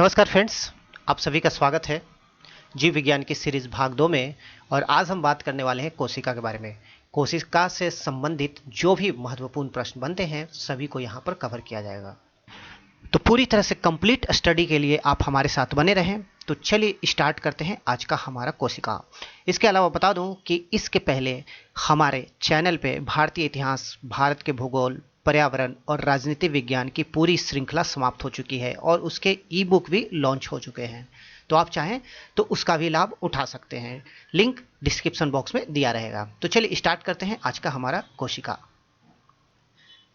नमस्कार फ्रेंड्स, आप सभी का स्वागत है जीव विज्ञान की सीरीज भाग 2 में। और आज हम बात करने वाले हैं कोशिका के बारे में। कोशिका से संबंधित जो भी महत्वपूर्ण प्रश्न बनते हैं सभी को यहाँ पर कवर किया जाएगा। तो पूरी तरह से कंप्लीट स्टडी के लिए आप हमारे साथ बने रहें। तो चलिए स्टार्ट करते हैं आज का हमारा कोशिका। इसके अलावा बता दूं कि इसके पहले हमारे चैनल पे भारतीय इतिहास, भारत के भूगोल, पर्यावरण और राजनीति विज्ञान की पूरी श्रृंखला समाप्त हो चुकी है और उसके ई बुक भी लॉन्च हो चुके हैं। तो आप चाहें तो उसका भी लाभ उठा सकते हैं, लिंक डिस्क्रिप्शन बॉक्स में दिया रहेगा। तो चलिए स्टार्ट करते हैं आज का हमारा कोशिका।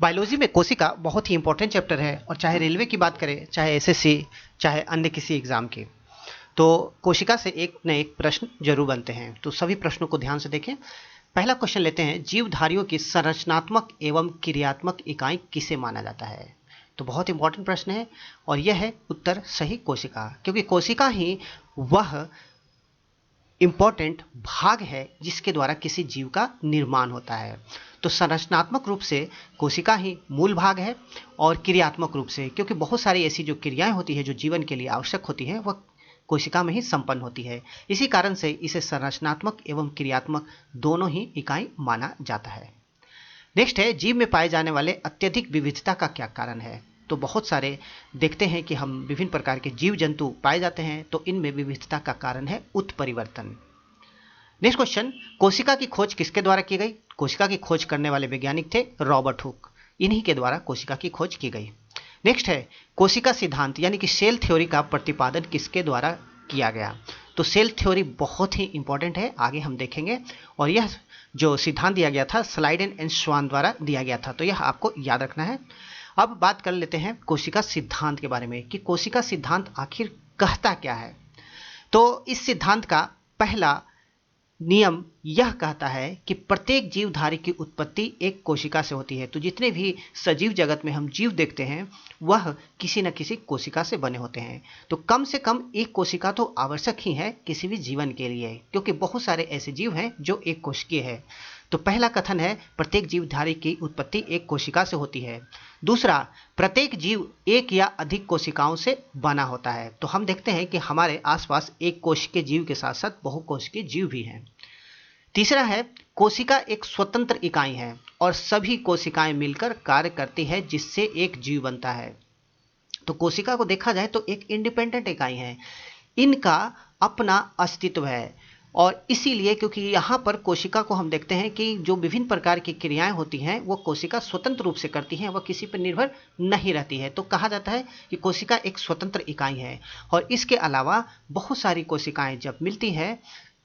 बायोलॉजी में कोशिका बहुत ही इंपॉर्टेंट चैप्टर है और चाहे रेलवे की बात करें, चाहे एसएससी, चाहे अन्य किसी एग्जाम की, तो कोशिका से एक न एक प्रश्न जरूर बनते हैं। तो सभी प्रश्नों को ध्यान से देखें। पहला क्वेश्चन लेते हैं, जीवधारियों की संरचनात्मक एवं क्रियात्मक इकाई किसे माना जाता है? तो बहुत इंपॉर्टेंट प्रश्न है और यह है उत्तर सही कोशिका, क्योंकि कोशिका ही वह इंपॉर्टेंट भाग है जिसके द्वारा किसी जीव का निर्माण होता है। तो संरचनात्मक रूप से कोशिका ही मूल भाग है और क्रियात्मक रूप से, क्योंकि बहुत सारी ऐसी जो क्रियाएं होती है जो जीवन के लिए आवश्यक होती हैं वह कोशिका में ही संपन्न होती है। इसी कारण से इसे संरचनात्मक एवं क्रियात्मक दोनों ही इकाई माना जाता है। नेक्स्ट है, जीव में पाए जाने वाले अत्यधिक विविधता का क्या कारण है? तो बहुत सारे देखते हैं कि हम विभिन्न प्रकार के जीव जंतु पाए जाते हैं, तो इनमें विविधता का कारण है उत्परिवर्तन। नेक्स्ट क्वेश्चन, कोशिका की खोज किसके द्वारा की गई? कोशिका की खोज करने वाले वैज्ञानिक थे रॉबर्ट हुक, इन्हीं के द्वारा कोशिका की खोज की गई। नेक्स्ट है, कोशिका सिद्धांत यानी कि सेल थ्योरी का प्रतिपादन किसके द्वारा किया गया? तो सेल थ्योरी बहुत ही इंपॉर्टेंट है, आगे हम देखेंगे। और यह जो सिद्धांत दिया गया था स्लाइडेन एंड स्वान द्वारा दिया गया था, तो यह आपको याद रखना है। अब बात कर लेते हैं कोशिका सिद्धांत के बारे में कि कोशिका सिद्धांत आखिर कहता क्या है। तो इस सिद्धांत का पहला नियम यह कहता है कि प्रत्येक जीवधारी की उत्पत्ति एक कोशिका से होती है। तो जितने भी सजीव जगत में हम जीव देखते हैं वह किसी न किसी कोशिका से बने होते हैं। तो कम से कम एक कोशिका तो आवश्यक ही है किसी भी जीवन के लिए, क्योंकि बहुत सारे ऐसे जीव हैं जो एक कोशिकीय है। तो पहला कथन है प्रत्येक जीवधारी की उत्पत्ति एक कोशिका से होती है। दूसरा, प्रत्येक जीव एक या अधिक कोशिकाओं से बना होता है। तो हम देखते हैं कि हमारे आसपास एक कोशिकीय जीव के साथ साथ बहुकोशिकीय जीव भी हैं। तीसरा है, कोशिका एक स्वतंत्र इकाई है और सभी कोशिकाएं मिलकर कार्य करती है जिससे एक जीव बनता है। तो कोशिका को देखा जाए तो एक इंडिपेंडेंट इकाई है, इनका अपना अस्तित्व है। और इसीलिए क्योंकि यहाँ पर कोशिका को हम देखते हैं कि जो विभिन्न प्रकार की क्रियाएं होती हैं वो कोशिका स्वतंत्र रूप से करती हैं, वह किसी पर निर्भर नहीं रहती है। तो कहा जाता है कि कोशिका एक स्वतंत्र इकाई है। और इसके अलावा बहुत सारी कोशिकाएं जब मिलती हैं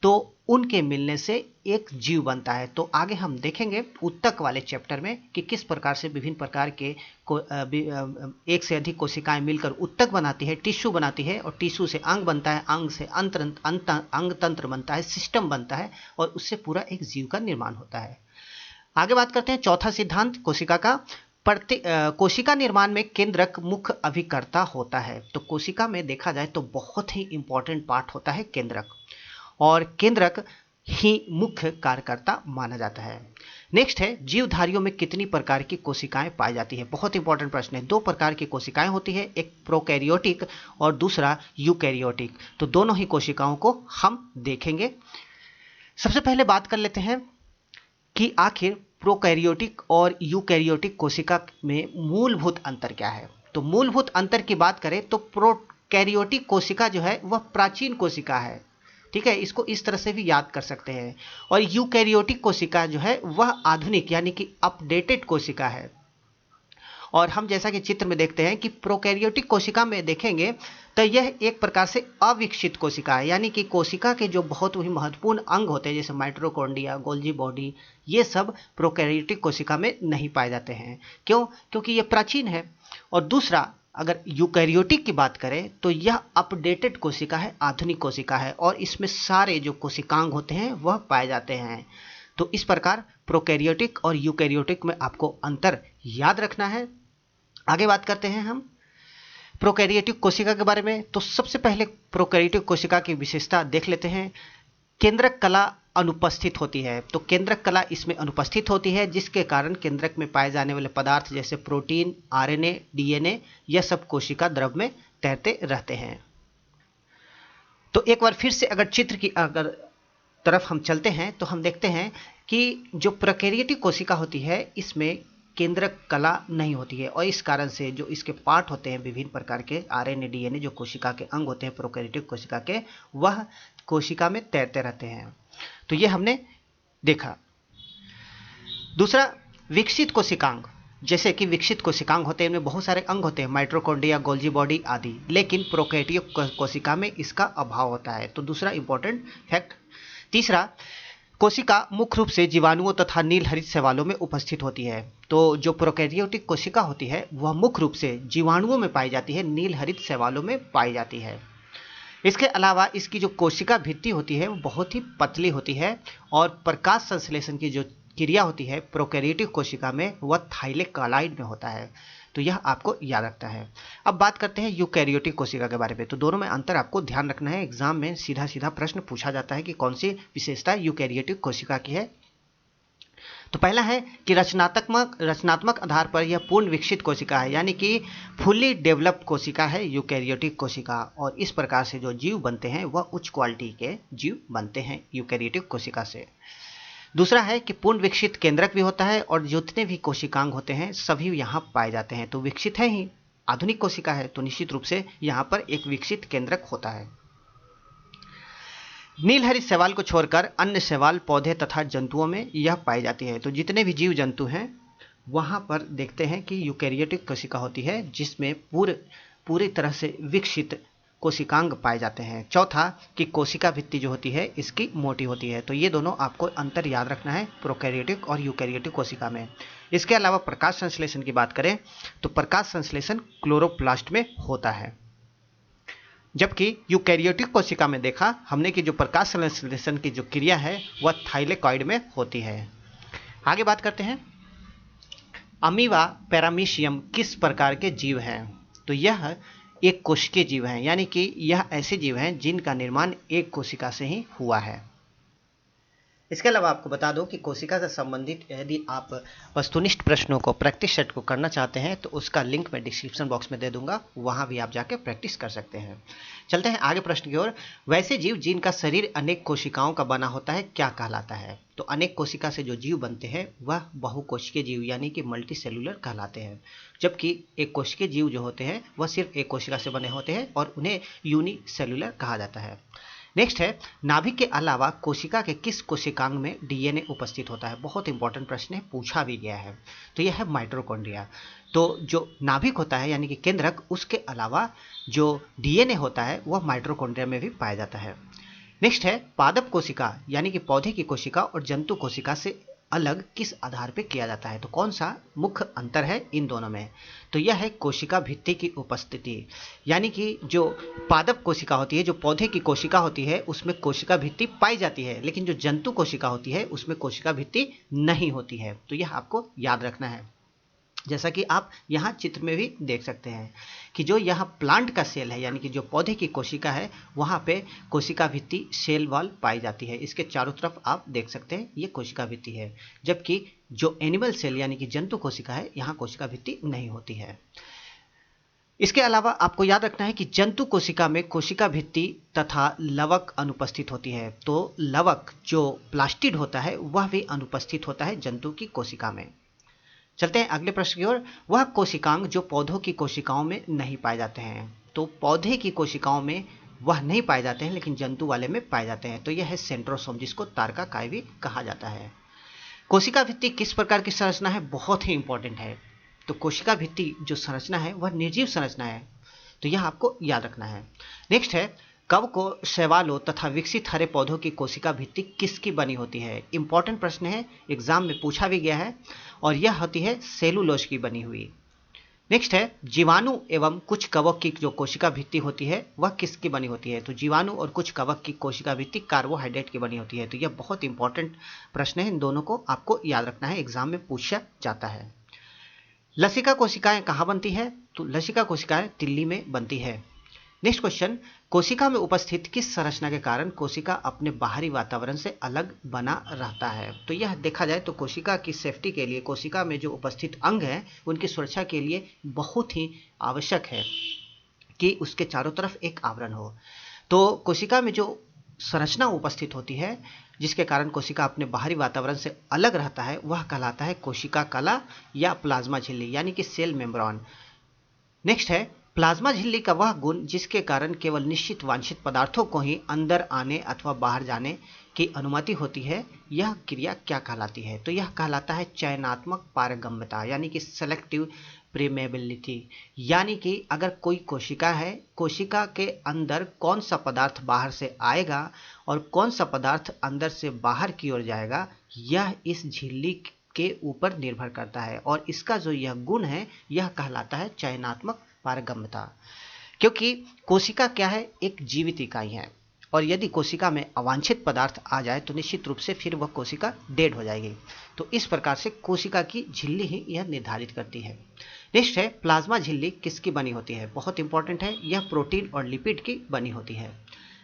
तो उनके मिलने से एक जीव बनता है। तो आगे हम देखेंगे उत्तक वाले चैप्टर में कि किस प्रकार से विभिन्न प्रकार के एक से अधिक कोशिकाएं मिलकर उत्तक बनाती है, टिश्यू बनाती है, और टिश्यू से अंग बनता है, अंग से अंग तंत्र बनता है, सिस्टम बनता है, और उससे पूरा एक जीव का निर्माण होता है। आगे बात करते हैं चौथा सिद्धांत कोशिका का। कोशिका निर्माण में केंद्रक मुख्य अभिकर्ता होता है। तो कोशिका में देखा जाए तो बहुत ही इंपॉर्टेंट पार्ट होता है केंद्रक, और केंद्रक ही मुख्य कार्यकर्ता माना जाता है। नेक्स्ट है, जीवधारियों में कितनी प्रकार की कोशिकाएं पाई जाती है? बहुत इंपॉर्टेंट प्रश्न है। 2 प्रकार की कोशिकाएं होती है, एक प्रोकैरियोटिक और दूसरा यूकैरियोटिक। तो दोनों ही कोशिकाओं को हम देखेंगे। सबसे पहले बात कर लेते हैं कि आखिर प्रोकैरियोटिक और यूकैरियोटिक कोशिका में मूलभूत अंतर क्या है। तो मूलभूत अंतर की बात करें तो प्रोकैरियोटिक कोशिका जो है वह प्राचीन कोशिका है, ठीक है, इसको इस तरह से भी याद कर सकते हैं। और यूकैरियोटिक कोशिका जो है वह आधुनिक यानी कि अपडेटेड कोशिका है। और हम जैसा कि चित्र में देखते हैं कि प्रोकैरियोटिक कोशिका में देखेंगे तो यह एक प्रकार से अविकसित कोशिका है, यानी कि कोशिका के जो बहुत ही महत्वपूर्ण अंग होते हैं जैसे माइटोकॉन्ड्रिया, गोल्जी बॉडी, ये सब प्रोकैरियोटिक कोशिका में नहीं पाए जाते हैं। क्यों? क्योंकि ये प्राचीन है। और दूसरा, अगर यूकैरियोटिक की बात करें तो यह अपडेटेड कोशिका है, आधुनिक कोशिका है, और इसमें सारे जो कोशिकांग होते हैं वह पाए जाते हैं। तो इस प्रकार प्रोकैरियोटिक और यूकैरियोटिक में आपको अंतर याद रखना है। आगे बात करते हैं हम प्रोकैरियोटिक कोशिका के बारे में। तो सबसे पहले प्रोकैरियोटिक कोशिका की विशेषता देख लेते हैं। केंद्रक कला अनुपस्थित होती है। तो केंद्रक कला इसमें अनुपस्थित होती है, जिसके कारण केंद्रक में पाए जाने वाले पदार्थ जैसे प्रोटीन, आरएनए, डीएनए, यह सब कोशिका द्रव में तैरते रहते हैं। तो एक बार फिर से अगर चित्र की तरफ हम चलते हैं तो हम देखते हैं कि जो प्रोकैरियोटिक कोशिका होती है इसमें केंद्रक कला नहीं होती है, और इस कारण से जो इसके पार्ट होते हैं विभिन्न प्रकार के आरएनए, डीएनए, जो कोशिका के अंग होते हैं प्रोकैरियोटिक कोशिका के, वह कोशिका में तैरते रहते हैं। तो ये हमने देखा। दूसरा, विकसित कोशिकांग। जैसे कि विकसित कोशिकांग होते हैं, इनमें बहुत सारे अंग होते हैं, माइटोकॉन्ड्रिया, गोल्जी बॉडी आदि, लेकिन प्रोकैरियोटिक कोशिका में इसका अभाव होता है। तो दूसरा इंपॉर्टेंट फैक्ट। तीसरा, कोशिका मुख्य रूप से जीवाणुओं तथा नील हरित शैवालों में उपस्थित होती है। तो जो प्रोकैरियोटिक कोशिका होती है वह मुख्य रूप से जीवाणुओं में पाई जाती है, नील हरित शैवालों में पाई जाती है। इसके अलावा इसकी जो कोशिका भित्ति होती है वो बहुत ही पतली होती है, और प्रकाश संश्लेषण की जो क्रिया होती है प्रोकैरियोटिक कोशिका में वह थाइलेकोइड में होता है। तो यह आपको याद रखना है। अब बात करते हैं यूकैरियोटिक कोशिका के बारे में। तो दोनों में अंतर आपको ध्यान रखना है, एग्जाम में सीधा सीधा प्रश्न पूछा जाता है कि कौन सी विशेषता यूकैरियोटिक कोशिका की है। तो पहला है कि रचनात्मक आधार पर यह पूर्ण विकसित कोशिका है, यानी कि फुल्ली डेवलप्ड कोशिका है यूकैरियोटिक कोशिका, और इस प्रकार से जो जीव बनते हैं वह उच्च क्वालिटी के जीव बनते हैं यूकैरियोटिक कोशिका से। दूसरा है कि पूर्ण विकसित केंद्रक भी होता है, और जितने भी कोशिकांग होते हैं सभी यहाँ पाए जाते हैं। तो विकसित है ही, आधुनिक कोशिका है, तो निश्चित रूप से यहाँ पर एक विकसित केंद्रक होता है। नील हरित शैवाल को छोड़कर अन्य शैवाल, पौधे तथा जंतुओं में यह पाई जाती है। तो जितने भी जीव जंतु हैं वहाँ पर देखते हैं कि यूकैरियोटिक कोशिका होती है, जिसमें पूरी तरह से विकसित कोशिकांग पाए जाते हैं। चौथा कि कोशिका भित्ति जो होती है इसकी मोटी होती है। तो ये दोनों आपको अंतर याद रखना है प्रोकैरियोटिक और यूकैरियोटिक कोशिका में। इसके अलावा प्रकाश संश्लेषण की बात करें तो प्रकाश संश्लेषण क्लोरोप्लास्ट में होता है, जबकि यूकैरियोटिक कोशिका में देखा हमने कि जो प्रकाश संश्लेषण की जो क्रिया है वह थाइलेकोइड में होती है। आगे बात करते हैं, अमीबा पैरामीशियम किस प्रकार के जीव हैं। तो यह एक कोशिकीय जीव हैं, यानी कि यह ऐसे जीव हैं जिनका निर्माण एक कोशिका से ही हुआ है। इसके अलावा आपको बता दो कि कोशिका से संबंधित यदि आप वस्तुनिष्ठ प्रश्नों को प्रैक्टिस सेट को करना चाहते हैं तो उसका लिंक मैं डिस्क्रिप्शन बॉक्स में दे दूंगा, वहां भी आप जाके प्रैक्टिस कर सकते हैं। चलते हैं आगे प्रश्न की ओर। वैसे जीव जिनका शरीर अनेक कोशिकाओं का बना होता है क्या कहलाता है। तो अनेक कोशिका से जो जीव बनते हैं वह बहुकोशिकीय जीव यानी कि मल्टी सेलुलर कहलाते हैं, जबकि एक कोशिकीय जीव जो होते हैं वह सिर्फ एक कोशिका से बने होते हैं और उन्हें यूनिसेलुलर कहा जाता है। नेक्स्ट है, नाभिक के अलावा कोशिका के किस कोशिकांग में डीएनए उपस्थित होता है। बहुत इंपॉर्टेंट प्रश्न है, पूछा भी गया है। तो यह है माइटोकॉन्ड्रिया। तो जो नाभिक होता है यानी कि केंद्रक, उसके अलावा जो डीएनए होता है वह माइटोकॉन्ड्रिया में भी पाया जाता है। नेक्स्ट है, पादप कोशिका यानी कि पौधे की कोशिका और जंतु कोशिका से अलग किस आधार पर किया जाता है। तो कौन सा मुख्य अंतर है इन दोनों में। तो यह है कोशिका भित्ति की उपस्थिति, यानी कि जो पादप कोशिका होती है, जो पौधे की कोशिका होती है, उसमें कोशिका भित्ति पाई जाती है, लेकिन जो जंतु कोशिका होती है उसमें कोशिका भित्ति नहीं होती है। तो यह आपको याद रखना है। जैसा कि आप यहाँ चित्र में भी देख सकते हैं कि जो यहाँ प्लांट का सेल है यानी कि जो पौधे की कोशिका है वहाँ पे कोशिका भित्ति सेल वॉल पाई जाती है। इसके चारों तरफ आप देख सकते हैं ये कोशिका भित्ति है, जबकि जो एनिमल सेल यानी कि जंतु कोशिका है यहाँ कोशिका भित्ति नहीं होती है। इसके अलावा आपको याद रखना है कि जंतु कोशिका में कोशिका भित्ति तथा लवक अनुपस्थित होती है। तो लवक जो प्लास्टिड होता है वह भी अनुपस्थित होता है जंतु की कोशिका में। चलते हैं अगले प्रश्न की ओर। वह कोशिकांग जो पौधों की कोशिकाओं में नहीं पाए जाते हैं। तो पौधे की कोशिकाओं में वह नहीं पाए जाते हैं लेकिन जंतु वाले में पाए जाते हैं। तो यह है सेंट्रोसोम, जिसको तारकाकाय भी कहा जाता है। कोशिका भित्ति किस प्रकार की संरचना है, बहुत ही इंपॉर्टेंट है। तो कोशिका भित्ति जो संरचना है वह निर्जीव संरचना है, तो यह आपको याद रखना है। नेक्स्ट है, कवकों, शैवालों तथा विकसित हरे पौधों की कोशिका भित्ति किसकी बनी होती है। इंपॉर्टेंट प्रश्न है, एग्जाम में पूछा भी गया है, और यह होती है सेलुलोज की बनी हुई। नेक्स्ट है, जीवाणु एवं कुछ कवक की जो कोशिका भित्ति होती है वह किसकी बनी होती है। तो जीवाणु और कुछ कवक की कोशिका भित्ति कार्बोहाइड्रेट की बनी होती है। तो यह बहुत इंपॉर्टेंट प्रश्न है, इन दोनों को आपको याद रखना है, एग्जाम में पूछा जाता है। लसिका कोशिकाएं कहाँ बनती है। तो लसिका कोशिकाएं तिल्ली में बनती है। नेक्स्ट क्वेश्चन, कोशिका में उपस्थित किस संरचना के कारण कोशिका अपने बाहरी वातावरण से अलग बना रहता है? तो यह देखा जाए तो कोशिका की सेफ्टी के लिए, कोशिका में जो उपस्थित अंग हैं उनकी सुरक्षा के लिए बहुत ही आवश्यक है कि उसके चारों तरफ एक आवरण हो। तो कोशिका में जो संरचना उपस्थित होती है जिसके कारण कोशिका अपने बाहरी वातावरण से अलग रहता है, वह कहलाता है कोशिका कला या प्लाज्मा झिल्ली, यानी कि सेल मेम्ब्रेन। नेक्स्ट है, प्लाज्मा झिल्ली का वह गुण जिसके कारण केवल निश्चित वांछित पदार्थों को ही अंदर आने अथवा बाहर जाने की अनुमति होती है, यह क्रिया क्या कहलाती है? तो यह कहलाता है चयनात्मक पारगम्यता, यानी कि सेलेक्टिव प्रीमेबिलिटी। यानी कि अगर कोई कोशिका है, कोशिका के अंदर कौन सा पदार्थ बाहर से आएगा और कौन सा पदार्थ अंदर से बाहर की ओर जाएगा, यह इस झिल्ली के ऊपर निर्भर करता है और इसका जो यह गुण है यह कहलाता है चयनात्मक पारगम्यता। क्योंकि कोशिका क्या है, एक जीवित इकाई है और यदि कोशिका में अवांछित पदार्थ आ जाए तो निश्चित रूप से फिर वह कोशिका डेड हो जाएगी। तो इस प्रकार से कोशिका की झिल्ली ही यह निर्धारित करती है। नेक्स्ट है, प्लाज्मा झिल्ली किसकी बनी होती है? बहुत इंपॉर्टेंट है, यह प्रोटीन और लिपिड की बनी होती है।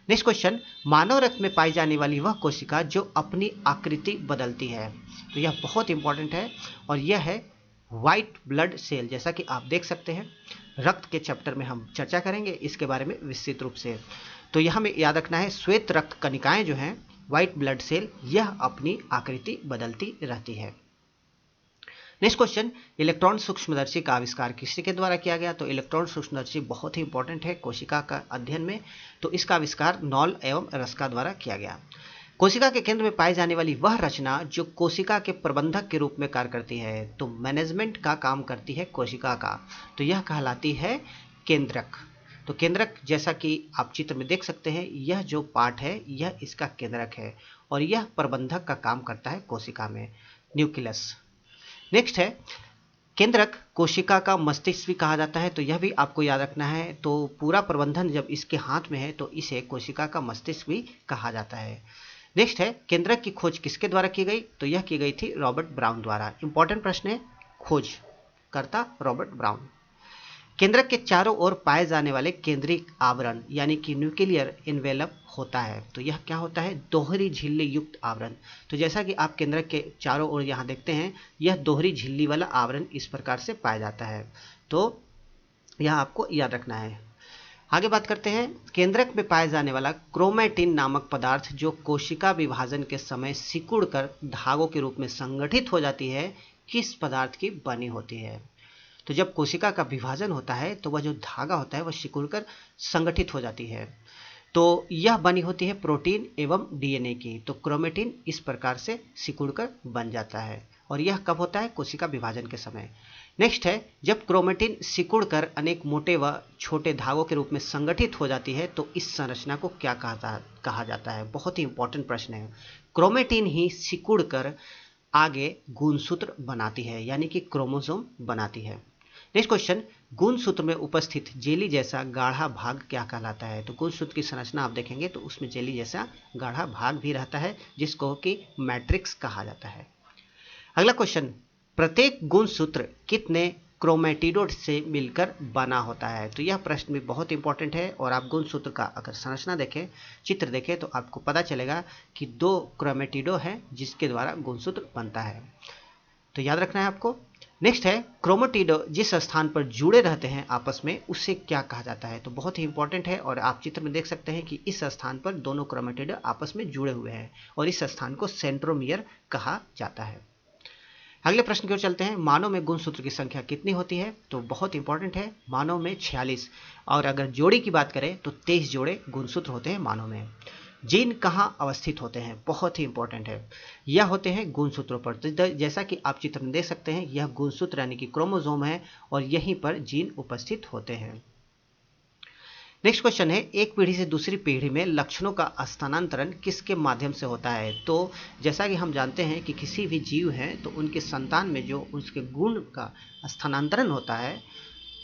नेक्स्ट क्वेश्चन, मानव रक्त में पाई जाने वाली वह कोशिका जो अपनी आकृति बदलती है? तो यह बहुत इंपॉर्टेंट है और यह है व्हाइट ब्लड सेल। जैसा कि आप देख सकते हैं, रक्त के चैप्टर में हम चर्चा करेंगे इसके बारे में विस्तृत रूप से। तो यह हमें याद रखना है, श्वेत रक्त कणिकाएं जो हैं, व्हाइट ब्लड सेल, यह अपनी आकृति बदलती रहती है। नेक्स्ट क्वेश्चन, इलेक्ट्रॉन सूक्ष्मदर्शी का आविष्कार किसके द्वारा किया गया? तो इलेक्ट्रॉन सूक्ष्मदर्शी बहुत ही इंपॉर्टेंट है कोशिका का अध्ययन में, तो इसका आविष्कार नॉल एवं रस्का द्वारा किया गया। कोशिका के केंद्र में पाई जाने वाली वह रचना जो कोशिका के प्रबंधक के रूप में कार्य करती है, तो मैनेजमेंट का काम करती है कोशिका का, तो यह कहलाती है केंद्रक। तो केंद्रक, जैसा कि आप चित्र में देख सकते हैं, यह जो पार्ट है यह इसका केंद्रक है और यह प्रबंधक का काम करता है कोशिका में, न्यूक्लियस। नेक्स्ट है, केंद्रक कोशिका का मस्तिष्क भी कहा जाता है, तो यह भी आपको याद रखना है। तो पूरा प्रबंधन जब इसके हाथ में है तो इसे कोशिका का मस्तिष्क भी कहा जाता है। नेक्स्ट है, केंद्रक की खोज किसके द्वारा की गई? तो यह की गई थी रॉबर्ट ब्राउन द्वारा। इंपॉर्टेंट प्रश्न है, खोज करता रॉबर्ट ब्राउन। केंद्रक के चारों ओर पाए जाने वाले केंद्रीय आवरण यानी कि न्यूक्लियर एनवेलप होता है, तो यह क्या होता है? दोहरी झिल्ली युक्त आवरण। तो जैसा कि आप केंद्रक के चारों ओर यहाँ देखते हैं, यह दोहरी झिल्ली वाला आवरण इस प्रकार से पाया जाता है, तो यह आपको याद रखना है। आगे बात करते हैं, केंद्रक में पाया जाने वाला क्रोमैटिन नामक पदार्थ जो कोशिका विभाजन के समय सिकुड़कर धागों के रूप में संगठित हो जाती है, किस पदार्थ की बनी होती है? तो जब कोशिका का विभाजन होता है तो वह जो धागा होता है वह सिकुड़कर संगठित हो जाती है, तो यह बनी होती है प्रोटीन एवं डीएनए की। तो क्रोमैटिन इस प्रकार से सिकुड़कर बन जाता है और यह कब होता है? कोशिका विभाजन के समय। नेक्स्ट है, जब क्रोमैटिन सिकुड़कर अनेक मोटे व छोटे धागों के रूप में संगठित हो जाती है तो इस संरचना को क्या कहा जाता है? बहुत ही इंपॉर्टेंट प्रश्न है। क्रोमैटिन ही सिकुड़कर आगे गुणसूत्र बनाती है, यानी कि क्रोमोसोम बनाती है। नेक्स्ट क्वेश्चन, गुणसूत्र में उपस्थित जेली जैसा गाढ़ा भाग क्या कहलाता है? तो गुणसूत्र की संरचना आप देखेंगे तो उसमें जेली जैसा गाढ़ा भाग भी रहता है जिसको कि मैट्रिक्स कहा जाता है। अगला क्वेश्चन, प्रत्येक गुणसूत्र कितने क्रोमैटिडों से मिलकर बना होता है? तो यह प्रश्न भी बहुत इंपॉर्टेंट है और आप गुणसूत्र का अगर संरचना देखें, चित्र देखें, तो आपको पता चलेगा कि 2 क्रोमैटिडो है जिसके द्वारा गुणसूत्र बनता है, तो याद रखना है आपको। नेक्स्ट है, क्रोमैटिडो जिस स्थान पर जुड़े रहते हैं आपस में उसे क्या कहा जाता है? तो बहुत ही इंपॉर्टेंट है और आप चित्र में देख सकते हैं कि इस स्थान पर दोनों क्रोमैटिडो आपस में जुड़े हुए हैं और इस स्थान को सेंट्रोमियर कहा जाता है। अगले प्रश्न की ओर चलते हैं, मानव में गुणसूत्र की संख्या कितनी होती है? तो बहुत इंपॉर्टेंट है, मानव में 46 और अगर जोड़ी की बात करें तो 23 जोड़े गुणसूत्र होते हैं मानव में। जीन कहाँ अवस्थित होते हैं? बहुत ही इंपॉर्टेंट है, यह होते हैं गुणसूत्रों पर। तो जैसा कि आप चित्र में देख सकते हैं, यह गुणसूत्र यानी कि क्रोमोसोम है और यहीं पर जीन उपस्थित होते हैं। नेक्स्ट क्वेश्चन है, एक पीढ़ी से दूसरी पीढ़ी में लक्षणों का स्थानांतरण किसके माध्यम से होता है? तो जैसा कि हम जानते हैं कि किसी भी जीव हैं तो उनके संतान में जो उसके गुण का स्थानांतरण होता है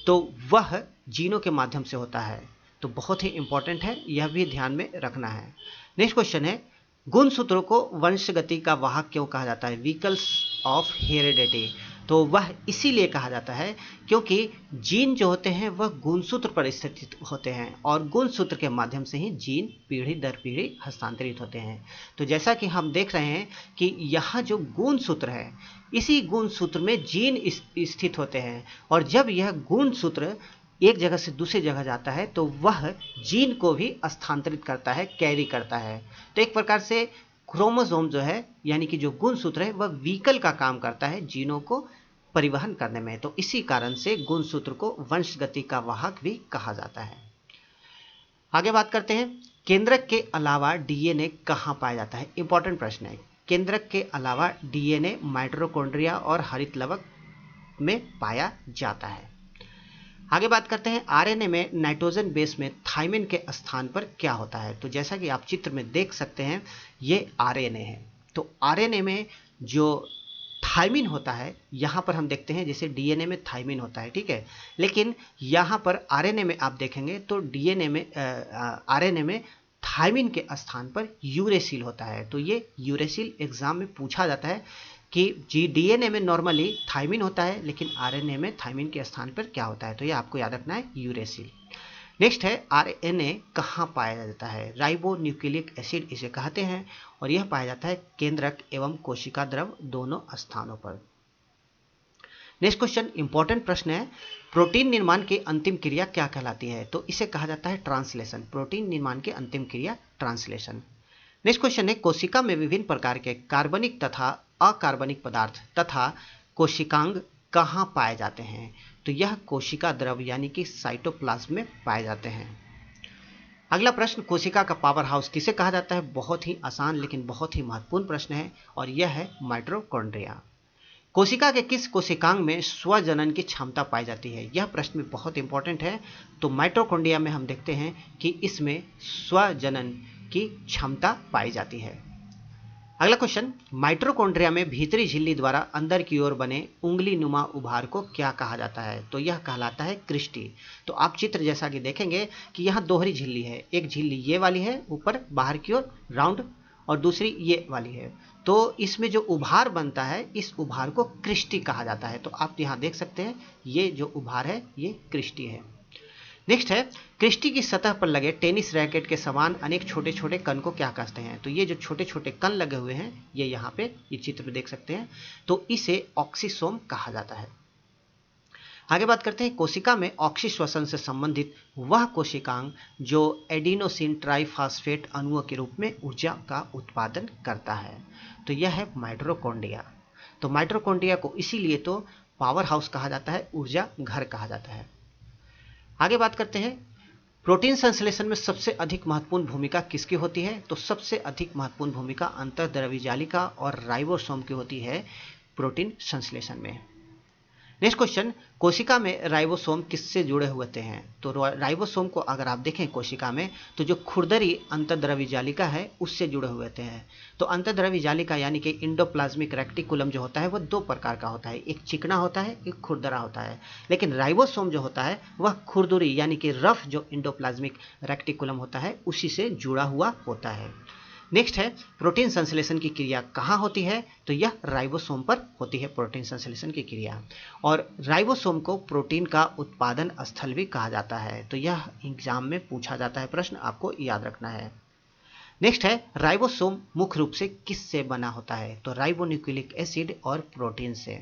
तो वह जीनों के माध्यम से होता है, तो बहुत ही इंपॉर्टेंट है, यह भी ध्यान में रखना है। नेक्स्ट क्वेश्चन है, गुणसूत्रों को वंशगति का वाहक क्यों कहा जाता है? Vehicles of heredity. तो वह इसीलिए कहा जाता है क्योंकि जीन जो होते हैं वह गुणसूत्र पर स्थित होते हैं और गुणसूत्र के माध्यम से ही जीन पीढ़ी दर पीढ़ी हस्तांतरित होते हैं। तो जैसा कि हम देख रहे हैं कि यहाँ जो गुणसूत्र है, इसी गुणसूत्र में जीन स्थित होते हैं और जब यह गुणसूत्र एक जगह से दूसरी जगह जाता है तो वह जीन को भी स्थानांतरित करता है, कैरी करता है। तो एक प्रकार से क्रोमोसोम जो है यानी कि जो गुणसूत्र है वह व्हीकल का काम करता है जीनों को परिवहन करने में। तो इसी कारण से गुणसूत्र को वंशगति का वाहक भी कहा जाता है। आगे बात करते हैं, केंद्रक के अलावा डीएनए कहाँ पाया जाता है? इंपॉर्टेंट प्रश्न है। केंद्रक के अलावा डीएनए माइटोकॉन्ड्रिया और हरित लवक में पाया जाता है। आगे बात करते हैं, आरएनए में नाइट्रोजन बेस में थाइमिन के स्थान पर क्या होता है? तो जैसा कि आप चित्र में देख सकते हैं ये आरएनए है। तो आरएनए में जो थाइमिन होता है, यहाँ पर हम देखते हैं जैसे डीएनए में थाइमिन होता है, ठीक है, लेकिन यहाँ पर आरएनए में आप देखेंगे तो आरएनए में थाइमिन के स्थान पर यूरेसिल होता है। तो ये यूरेसिल एग्जाम में पूछा जाता है कि डीएनए में नॉर्मली थाइमिन होता है लेकिन आरएनए में थाइमिन के स्थान पर क्या होता है? तो ये आपको याद रखना है, यूरेसिल। नेक्स्ट है, आरएनए कहाँ पाया जाता है? राइबो न्यूक्लिक एसिड इसे कहते हैं और यह पाया जाता है केंद्रक एवं कोशिका द्रव दोनों स्थानों पर। नेक्स्ट क्वेश्चन इंपॉर्टेंट प्रश्न है, प्रोटीन निर्माण की अंतिम क्रिया क्या कहलाती है? तो इसे कहा जाता है ट्रांसलेशन। प्रोटीन निर्माण की अंतिम क्रिया ट्रांसलेशन। नेक्स्ट क्वेश्चन है, कोशिका में विभिन्न प्रकार के कार्बनिक तथा अकार्बनिक पदार्थ तथा कोशिकांग कहाँ पाए जाते हैं? तो यह कोशिका द्रव यानी कि साइटोप्लाज्म में पाए जाते हैं। अगला प्रश्न, कोशिका का पावर हाउस किसे कहा जाता है? बहुत ही आसान लेकिन बहुत ही महत्वपूर्ण प्रश्न है और यह है माइटोकॉन्ड्रिया। कोशिका के किस कोशिकांग में स्वजनन की क्षमता पाई जाती है? यह प्रश्न भी बहुत इंपॉर्टेंट है। तो माइटोकॉन्ड्रिया में हम देखते हैं कि इसमें स्वजनन की क्षमता पाई जाती है। अगला क्वेश्चन, माइटोकॉन्ड्रिया में भीतरी झिल्ली द्वारा अंदर की ओर बने उंगली नुमा उभार को क्या कहा जाता है? तो यह कहलाता है क्रिस्टी। तो आप चित्र जैसा कि देखेंगे कि यहाँ दोहरी झिल्ली है, एक झिल्ली ये वाली है ऊपर बाहर की ओर राउंड और दूसरी ये वाली है। तो इसमें जो उभार बनता है इस उभार को क्रिस्टी कहा जाता है। तो आप यहाँ देख सकते हैं ये जो उभार है ये क्रिस्टी है। नेक्स्ट है, क्रिस्टी की सतह पर लगे टेनिस रैकेट के समान अनेक छोटे छोटे कण को क्या कहते हैं? तो ये जो छोटे छोटे कण लगे हुए हैं ये यहाँ पे ये चित्र में देख सकते हैं, तो इसे ऑक्सीसोम कहा जाता है। आगे बात करते हैं, कोशिका में ऑक्सीश्वसन से संबंधित वह कोशिकांग जो एडिनोसिन ट्राइफॉस्फेट अणुओं के रूप में ऊर्जा का उत्पादन करता है। तो यह है माइटोकॉन्ड्रिया। तो माइटोकॉन्ड्रिया को इसीलिए तो पावर हाउस कहा जाता है, ऊर्जा घर कहा जाता है। आगे बात करते हैं, प्रोटीन संश्लेषण में सबसे अधिक महत्वपूर्ण भूमिका किसकी होती है? तो सबसे अधिक महत्वपूर्ण भूमिका अंतर्द्रव्य जालिका और राइबोसोम की होती है प्रोटीन संश्लेषण में। नेक्स्ट क्वेश्चन, कोशिका में राइबोसोम किससे जुड़े हुए हैं? तो राइबोसोम को अगर आप देखें कोशिका में तो जो खुरदरी अंतर्द्रव्य जालिका है उससे जुड़े हुए हैं। तो अंतर्द्रव्य जालिका यानी कि इंडोप्लाज्मिक रेक्टिकुलम जो होता है वह दो प्रकार का होता है, एक चिकना होता है, एक खुरदरा होता है। लेकिन राइबोसोम जो होता है वह खुरदुरी यानी कि रफ जो इंडोप्लाज्मिक रेक्टिकुलम होता है उसी से जुड़ा हुआ होता है। नेक्स्ट है, प्रोटीन संश्लेषण की क्रिया कहाँ होती है? तो यह राइबोसोम पर होती है प्रोटीन संश्लेषण की क्रिया। और राइबोसोम को प्रोटीन का उत्पादन स्थल भी कहा जाता है। तो यह एग्जाम में पूछा जाता है प्रश्न, आपको याद रखना है। नेक्स्ट है, राइबोसोम मुख्य रूप से किससे बना होता है? तो राइबोन्यूक्लिक एसिड और प्रोटीन से।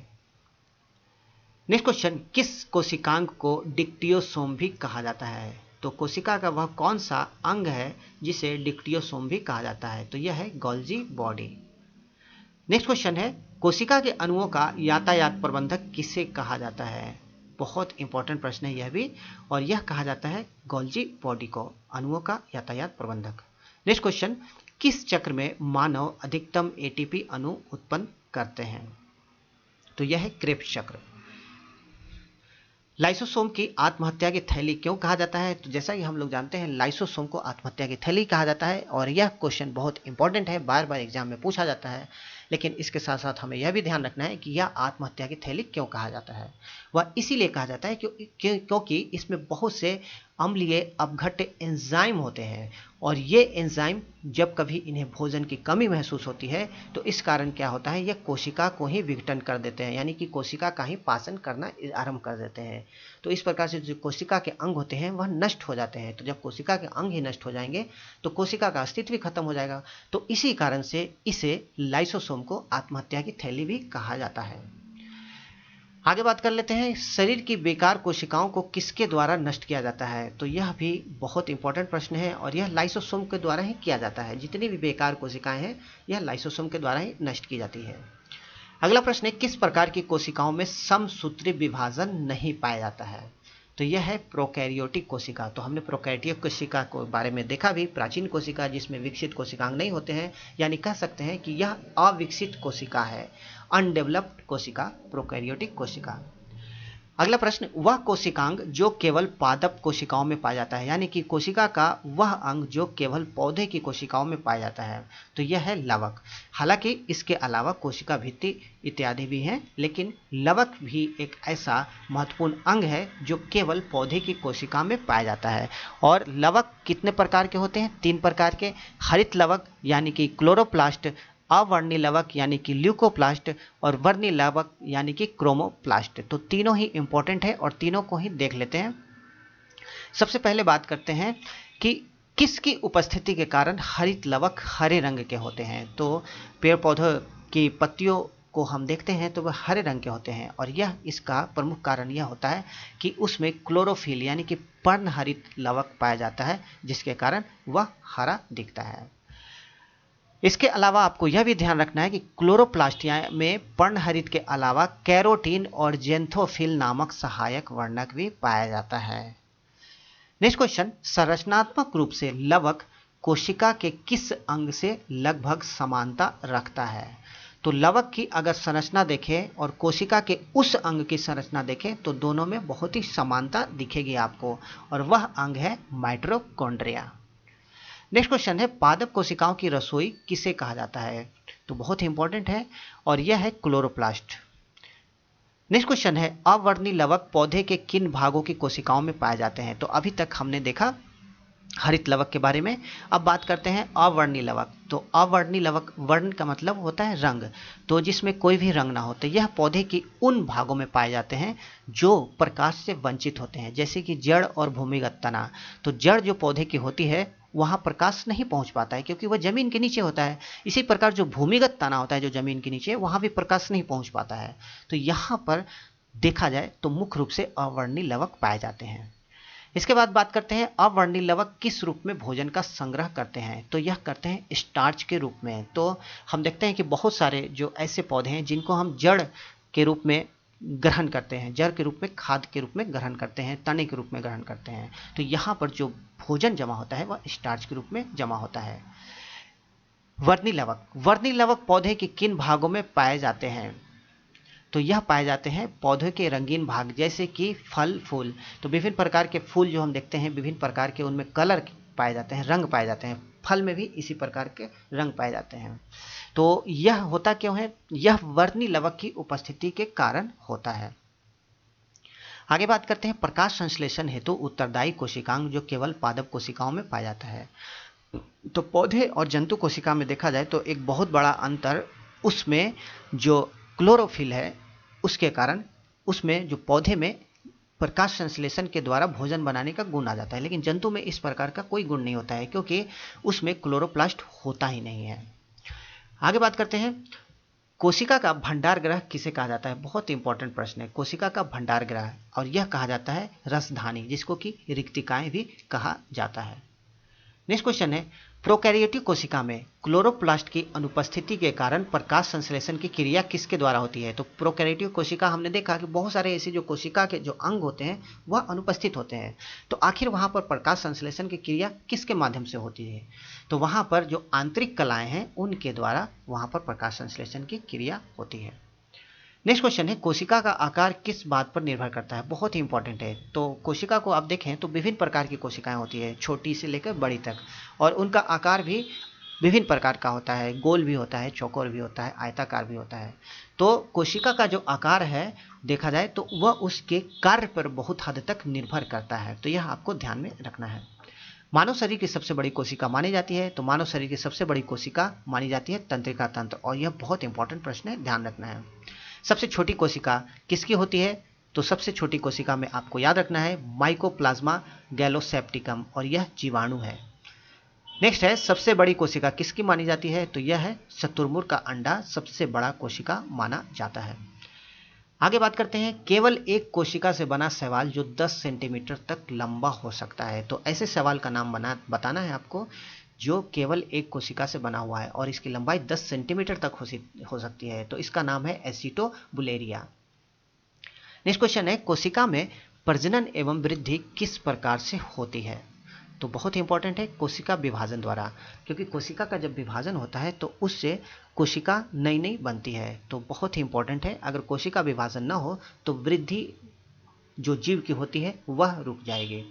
नेक्स्ट क्वेश्चन, किस कोशिकांग को डिक्टियोसोम भी कहा जाता है? तो कोशिका का वह कौन सा अंग है जिसे डिक्टियोसोम भी कहा जाता है? तो यह है गोल्जी बॉडी। नेक्स्ट क्वेश्चन है, कोशिका के अणुओं का यातायात प्रबंधक किसे कहा जाता है? बहुत इंपॉर्टेंट प्रश्न है यह भी, और यह कहा जाता है गोल्जी बॉडी को, अणुओं का यातायात प्रबंधक। नेक्स्ट क्वेश्चन, किस चक्र में मानव अधिकतम एटीपी अणु उत्पन्न करते हैं? तो यह है क्रेब्स चक्र। लाइसोसोम की आत्महत्या की थैली क्यों कहा जाता है? तो जैसा कि हम लोग जानते हैं लाइसोसोम को आत्महत्या की थैली कहा जाता है और यह क्वेश्चन बहुत इंपॉर्टेंट है, बार बार एग्जाम में पूछा जाता है। लेकिन इसके साथ साथ हमें यह भी ध्यान रखना है कि यह आत्महत्या की थैली क्यों कहा जाता है। वह इसीलिए कहा जाता है क्योंकि इसमें बहुत से अम्लीय अपघट्य एंजाइम होते हैं, और ये एंजाइम जब कभी इन्हें भोजन की कमी महसूस होती है तो इस कारण क्या होता है, ये कोशिका को ही विघटन कर देते हैं, यानी कि कोशिका का ही पाचन करना आरंभ कर देते हैं। तो इस प्रकार से जो कोशिका के अंग होते हैं वह नष्ट हो जाते हैं। तो जब कोशिका के अंग ही नष्ट हो जाएंगे तो कोशिका का अस्तित्व भी खत्म हो जाएगा। तो इसी कारण से इसे लाइसोसोम को आत्महत्या की थैली भी कहा जाता है। आगे बात कर लेते हैं, शरीर की बेकार कोशिकाओं को किसके द्वारा नष्ट किया जाता है। तो यह भी बहुत इंपॉर्टेंट प्रश्न है, और यह लाइसोसोम के द्वारा ही किया जाता है। जितनी भी बेकार कोशिकाएं हैं यह लाइसोसोम के द्वारा ही नष्ट की जाती है। अगला प्रश्न है, किस प्रकार की कोशिकाओं में समसूत्री विभाजन नहीं पाया जाता है। तो यह है प्रोकैरियोटिक कोशिका। तो हमने प्रोकैरियोटिक कोशिका के बारे में देखा भी, प्राचीन कोशिका जिसमें विकसित कोशिकांग नहीं होते हैं, यानी कह सकते हैं कि यह अविकसित कोशिका है, अनडेवलप्ड कोशिका, प्रोकैरियोटिक कोशिका। अगला प्रश्न, वह कोशिकांग जो केवल पादप कोशिकाओं में पाया जाता है, यानी कि कोशिका का वह अंग जो केवल पौधे की कोशिकाओं में पाया जाता है। तो यह है लवक। हालांकि इसके अलावा कोशिका भित्ति इत्यादि भी हैं, लेकिन लवक भी एक ऐसा महत्वपूर्ण अंग है जो केवल पौधे की कोशिका में पाया जाता है। और लवक कितने प्रकार के होते हैं? 3 प्रकार के। हरित लवक यानी कि क्लोरोप्लास्ट, अवर्णी लवक यानी कि ल्यूकोप्लास्ट, और वर्णी लवक यानी कि क्रोमोप्लास्ट। तो तीनों ही इंपॉर्टेंट है और तीनों को ही देख लेते हैं। सबसे पहले बात करते हैं कि किसकी उपस्थिति के कारण हरित लवक हरे रंग के होते हैं। तो पेड़ पौधों की पत्तियों को हम देखते हैं तो वह हरे रंग के होते हैं, और यह इसका प्रमुख कारण यह होता है कि उसमें क्लोरोफिल यानी कि पर्णहरित लवक पाया जाता है, जिसके कारण वह हरा दिखता है। इसके अलावा आपको यह भी ध्यान रखना है कि क्लोरोप्लास्ट में पर्णहरित के अलावा कैरोटीन और जेंथोफिल नामक सहायक वर्णक भी पाया जाता है। नेक्स्ट क्वेश्चन, संरचनात्मक रूप से लवक कोशिका के किस अंग से लगभग समानता रखता है। तो लवक की अगर संरचना देखें और कोशिका के उस अंग की संरचना देखें तो दोनों में बहुत ही समानता दिखेगी आपको, और वह अंग है माइटोकॉन्ड्रिया। नेक्स्ट क्वेश्चन है, पादप कोशिकाओं की रसोई किसे कहा जाता है। तो बहुत ही इंपॉर्टेंट है, और यह है क्लोरोप्लास्ट। नेक्स्ट क्वेश्चन है, अवर्णी लवक पौधे के किन भागों की कोशिकाओं में पाए जाते हैं। तो अभी तक हमने देखा हरित लवक के बारे में। अब बात करते हैं अवर्णी लवक। तो अवर्णी लवक, वर्ण का मतलब होता है रंग, तो जिसमें कोई भी रंग ना हो। तो यह पौधे की उन भागों में पाए जाते हैं जो प्रकाश से वंचित होते हैं, जैसे कि जड़ और भूमिगत तना। तो जड़ जो पौधे की होती है वहाँ प्रकाश नहीं पहुँच पाता है क्योंकि वह जमीन के नीचे होता है। इसी प्रकार जो भूमिगत तना होता है जो जमीन के नीचे, वहाँ भी प्रकाश नहीं पहुँच पाता है। तो यहाँ पर देखा जाए तो मुख्य रूप से अवर्णी लवक पाए जाते हैं। इसके बाद बात करते हैं, अवर्णी लवक किस रूप में भोजन का संग्रह करते हैं। तो यह करते हैं स्टार्च के रूप में। तो हम देखते हैं कि बहुत सारे जो ऐसे पौधे हैं जिनको हम जड़ के रूप में ग्रहण करते हैं, जड़ के रूप में, खाद के रूप में ग्रहण करते हैं, तने के रूप में ग्रहण करते हैं। तो यहाँ पर जो भोजन जमा होता है वह स्टार्च के रूप में जमा होता है। वर्णी लवक, वर्णी लवक पौधे के किन भागों में पाए जाते हैं। तो यह पाए जाते हैं पौधे के रंगीन भाग, जैसे कि फल फूल। तो विभिन्न प्रकार के फूल जो हम देखते हैं, विभिन्न प्रकार के उनमें कलर पाए जाते हैं, रंग पाए जाते हैं। फल में भी इसी प्रकार के रंग पाए जाते हैं। तो यह होता क्यों है? यह वर्णी लवक की उपस्थिति के कारण होता है। आगे बात करते हैं, प्रकाश संश्लेषण हेतु उत्तरदायी कोशिकांग जो केवल पादप कोशिकाओं में पाया जाता है। तो पौधे और जंतु कोशिका में देखा जाए तो एक बहुत बड़ा अंतर, उसमें जो क्लोरोफिल है उसके कारण उसमें जो पौधे में प्रकाश संश्लेषण के द्वारा भोजन बनाने का गुण आ जाता है, लेकिन जंतु में इस प्रकार का कोई गुण नहीं होता है क्योंकि उसमें क्लोरोप्लास्ट होता ही नहीं है। आगे बात करते हैं, कोशिका का भंडार ग्रह किसे कहा जाता है। बहुत इंपॉर्टेंट प्रश्न है, कोशिका का भंडार ग्रह, और यह कहा जाता है रसधानी, जिसको कि रिक्तिकाएं भी कहा जाता है। नेक्स्ट क्वेश्चन है, प्रोकैरियोटिक कोशिका में क्लोरोप्लास्ट की अनुपस्थिति के कारण प्रकाश संश्लेषण की क्रिया किसके द्वारा होती है। तो प्रोकैरियोटिक कोशिका हमने देखा कि बहुत सारे ऐसे जो कोशिका के जो अंग होते हैं वह अनुपस्थित होते हैं। तो आखिर वहाँ पर प्रकाश संश्लेषण की क्रिया किसके माध्यम से होती है। तो वहाँ पर जो आंतरिक कलाएं हैं उनके द्वारा वहाँ पर प्रकाश संश्लेषण की क्रिया होती है। नेक्स्ट क्वेश्चन है, कोशिका का आकार किस बात पर निर्भर करता है। बहुत ही इंपॉर्टेंट है। तो कोशिका को आप देखें तो विभिन्न प्रकार की कोशिकाएं होती है, छोटी से लेकर बड़ी तक, और उनका आकार भी विभिन्न प्रकार का होता है, गोल भी होता है, चौकोर भी होता है, आयताकार भी होता है। तो कोशिका का जो आकार है देखा जाए तो वह उसके कार्य पर बहुत हद तक निर्भर करता है, तो यह आपको ध्यान में रखना है। मानव शरीर की सबसे बड़ी कोशिका मानी जाती है, तो मानव शरीर की सबसे बड़ी कोशिका मानी जाती है तंत्रिका तंत्र, और यह बहुत इंपॉर्टेंट प्रश्न है, ध्यान रखना है। सबसे छोटी कोशिका किसकी होती है? तो सबसे छोटी कोशिका में आपको याद रखना है माइकोप्लाज्मा गैलोसेप्टिकम, और यह जीवाणु है। नेक्स्ट है सबसे बड़ी कोशिका किसकी मानी जाती है? तो यह है शुतुरमुर्ग का अंडा सबसे बड़ा कोशिका माना जाता है। आगे बात करते हैं केवल एक कोशिका से बना शैवाल जो 10 सेंटीमीटर तक लंबा हो सकता है। तो ऐसे शैवाल का नाम बताना है आपको जो केवल एक कोशिका से बना हुआ है और इसकी लंबाई 10 सेंटीमीटर तक हो सकती है, तो इसका नाम है एसिटोबुलेरिया। नेक्स्ट क्वेश्चन है कोशिका में प्रजनन एवं वृद्धि किस प्रकार से होती है? तो बहुत ही इंपॉर्टेंट है कोशिका विभाजन द्वारा, क्योंकि कोशिका का जब विभाजन होता है तो उससे कोशिका नई नई बनती है, तो बहुत ही इंपॉर्टेंट है। अगर कोशिका विभाजन ना हो तो वृद्धि जो जीव की होती है वह रुक जाएगी।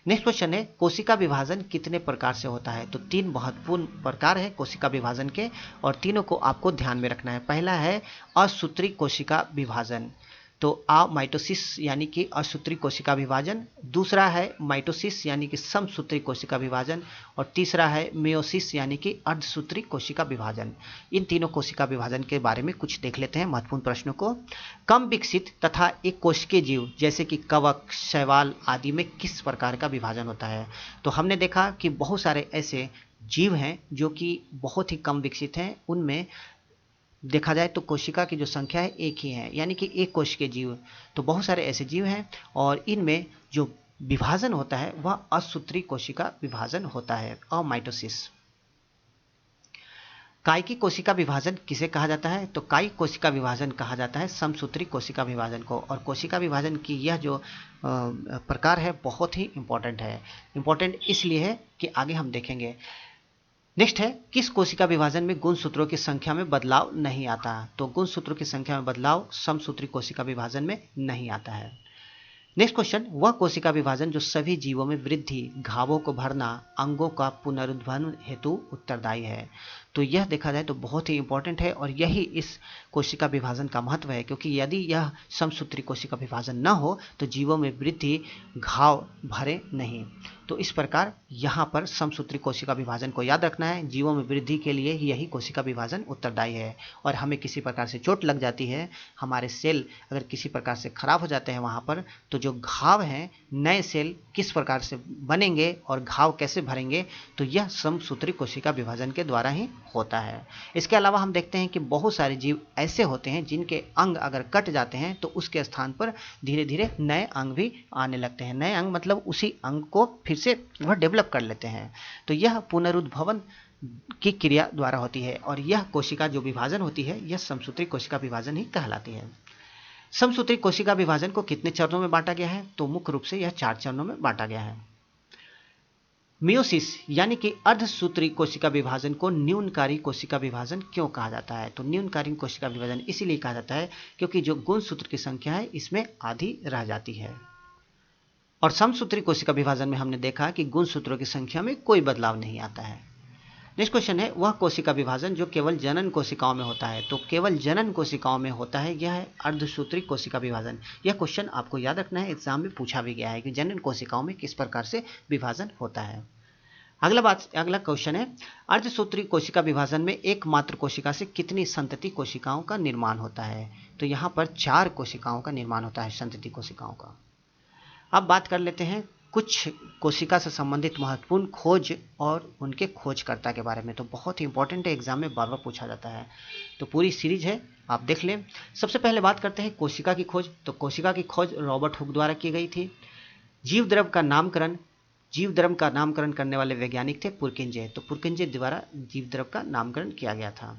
नेक्स्ट क्वेश्चन है कोशिका विभाजन कितने प्रकार से होता है? तो 3 महत्वपूर्ण प्रकार है कोशिका विभाजन के, और तीनों को आपको ध्यान में रखना है। पहला है असूत्री कोशिका विभाजन, तो माइटोसिस यानी कि असूत्री कोशिका विभाजन, दूसरा है माइटोसिस यानी कि समसूत्री कोशिका विभाजन, और तीसरा है मेयोसिस यानी कि अर्धसूत्री कोशिका विभाजन। इन तीनों कोशिका विभाजन के बारे में कुछ देख लेते हैं महत्वपूर्ण प्रश्नों को। कम विकसित तथा एक कोशिकीय जीव जैसे कि कवक, शैवाल आदि में किस प्रकार का विभाजन होता है? तो हमने देखा कि बहुत सारे ऐसे जीव हैं जो कि बहुत ही कम विकसित हैं, उनमें देखा जाए तो कोशिका की जो संख्या है एक ही है, यानी कि एक कोश के जीव। तो बहुत सारे ऐसे जीव हैं और इनमें जो विभाजन होता है वह असूत्री कोशिका विभाजन होता है, अमाइटोसिस। कायिकी कोशिका विभाजन किसे कहा जाता है? तो कायिक कोशिका विभाजन कहा जाता है समसूत्री कोशिका विभाजन को, और कोशिका विभाजन की यह जो प्रकार है बहुत ही इंपॉर्टेंट है। इंपॉर्टेंट इसलिए है कि आगे हम देखेंगे। नेक्स्ट है किस कोशिका विभाजन में गुणसूत्रों की संख्या में बदलाव नहीं आता? तो गुणसूत्रों की संख्या में बदलाव समसूत्री कोशिका विभाजन में नहीं आता है। नेक्स्ट क्वेश्चन, वह कोशिका विभाजन जो सभी जीवों में वृद्धि, घावों को भरना, अंगों का पुनरुद्धान हेतु उत्तरदायी है। तो यह देखा जाए तो बहुत ही इंपॉर्टेंट है और यही इस कोशिका विभाजन का महत्व है, क्योंकि यदि यह समसूत्री कोशिका विभाजन न हो तो जीवों में वृद्धि, घाव भरे नहीं। तो इस प्रकार यहाँ पर समसूत्री कोशिका विभाजन को याद रखना है। जीवों में वृद्धि के लिए यही कोशिका विभाजन उत्तरदायी है, और हमें किसी प्रकार से चोट लग जाती है, हमारे सेल अगर किसी प्रकार से खराब हो जाते हैं वहाँ पर, तो जो घाव हैं, नए सेल किस प्रकार से बनेंगे और घाव कैसे भरेंगे, तो यह समसूत्री कोशिका विभाजन के द्वारा ही होता है। इसके अलावा हम देखते हैं कि बहुत सारे जीव ऐसे होते हैं जिनके अंग अगर कट जाते हैं तो उसके स्थान पर धीरे धीरे नए अंग भी आने लगते हैं। नए अंग मतलब उसी अंग को फिर से वह डेवलप कर लेते हैं। तो यह पुनरुद्भवन की क्रिया द्वारा होती है, और यह कोशिका जो विभाजन होती है यह समसूत्री कोशिका विभाजन ही कहलाती है। समसूत्री कोशिका विभाजन को कितने चरणों में बांटा गया है? तो मुख्य रूप से यह 4 चरणों में बांटा गया है। मियोसिस यानी कि अर्धसूत्री कोशिका विभाजन को न्यूनकारी कोशिका विभाजन क्यों कहा जाता है? तो न्यूनकारी कोशिका विभाजन इसीलिए कहा जाता है क्योंकि जो गुणसूत्र की संख्या है इसमें आधी रह जाती है। और समसूत्री कोशिका विभाजन में हमने देखा कि गुणसूत्रों की संख्या में कोई बदलाव नहीं आता है। नेक्स्ट क्वेश्चन है, वह कोशिका विभाजन जो केवल जनन कोशिकाओं में होता है? तो केवल जनन कोशिकाओं में होता है, यह है अर्धसूत्री कोशिका विभाजन। यह क्वेश्चन आपको याद रखना है, एग्जाम में पूछा भी गया है कि जनन कोशिकाओं में किस प्रकार से विभाजन होता है। अगला क्वेश्चन है, अर्धसूत्री कोशिका विभाजन में एकमात्र कोशिका से कितनी संतति कोशिकाओं का निर्माण होता है? तो यहाँ पर 4 कोशिकाओं का निर्माण होता है, संतति कोशिकाओं का। अब बात कर लेते हैं कुछ कोशिका से संबंधित महत्वपूर्ण खोज और उनके खोजकर्ता के बारे में। तो बहुत ही इंपॉर्टेंट है, एग्जाम में बार बार पूछा जाता है, तो पूरी सीरीज है, आप देख लें। सबसे पहले बात करते हैं कोशिका की खोज। तो कोशिका की खोज रॉबर्ट हुक द्वारा की गई थी। जीव द्रव का नामकरण करने वाले वैज्ञानिक थे पुरकिंजे। तो पुरकिंजे द्वारा जीव द्रव का नामकरण किया गया था।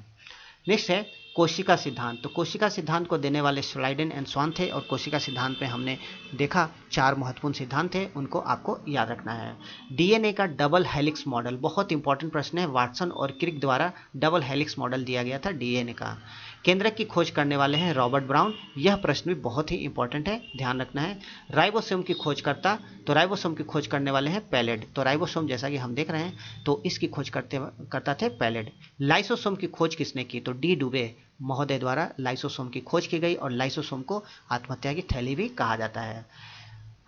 नेक्स्ट है कोशिका सिद्धांत। तो कोशिका सिद्धांत को देने वाले श्लाइडेन एंड स्वान थे और कोशिका सिद्धांत में हमने देखा 4 महत्वपूर्ण सिद्धांत थे, उनको आपको याद रखना है। डीएनए का डबल हेलिक्स मॉडल बहुत इंपॉर्टेंट प्रश्न है, वाटसन और क्रिक द्वारा डबल हेलिक्स मॉडल दिया गया था डीएनए का। केंद्रक की खोज करने वाले हैं रॉबर्ट ब्राउन, यह प्रश्न भी बहुत ही इंपॉर्टेंट है, ध्यान रखना है। राइबोसोम की खोज करता, तो राइबोसोम की खोज करने वाले हैं पैलेड। तो राइबोसोम जैसा कि हम देख रहे हैं तो इसकी खोज करता थे पैलेड। लाइसोसोम की खोज किसने की, तो डी डुबे महोदय द्वारा लाइसोसोम की खोज की गई और लाइसोसोम को आत्महत्या की थैली भी कहा जाता है।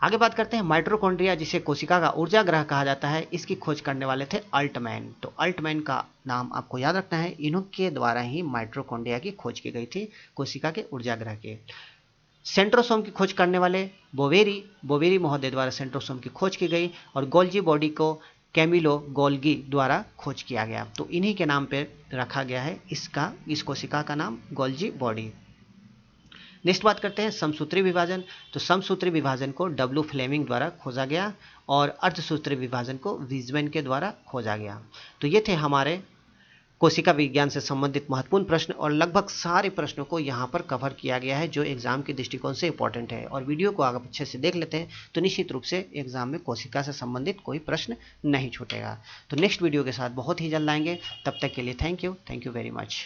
आगे बात करते हैं माइटोकॉन्ड्रिया, जिसे कोशिका का ऊर्जा ग्रह कहा जाता है, इसकी खोज करने वाले थे अल्टमैन। तो अल्टमैन का नाम आपको याद रखना है, इन्हों के द्वारा ही माइटोकॉन्ड्रिया की खोज की गई थी, कोशिका के ऊर्जा ग्रह के। सेंट्रोसोम की खोज करने वाले बोवेरी महोदय द्वारा सेंट्रोसोम की खोज की गई और गोल्जी बॉडी को कैमिलो गोल्गी द्वारा खोज किया गया। तो इन्हीं के नाम पर रखा गया है इस कोशिका का नाम गोल्जी बॉडी। नेक्स्ट बात करते हैं समसूत्री विभाजन। तो समसूत्री विभाजन को डब्ल्यू फ्लेमिंग द्वारा खोजा गया और अर्धसूत्री विभाजन को वीजमैन के द्वारा खोजा गया। तो ये थे हमारे कोशिका विज्ञान से संबंधित महत्वपूर्ण प्रश्न और लगभग सारे प्रश्नों को यहाँ पर कवर किया गया है जो एग्जाम के दृष्टिकोण से इंपॉर्टेंट है। और वीडियो को अगर अच्छे से देख लेते हैं तो निश्चित रूप से एग्जाम में कोशिका से संबंधित कोई प्रश्न नहीं छूटेगा। तो नेक्स्ट वीडियो के साथ बहुत ही जल्द आएंगे, तब तक के लिए थैंक यू वेरी मच।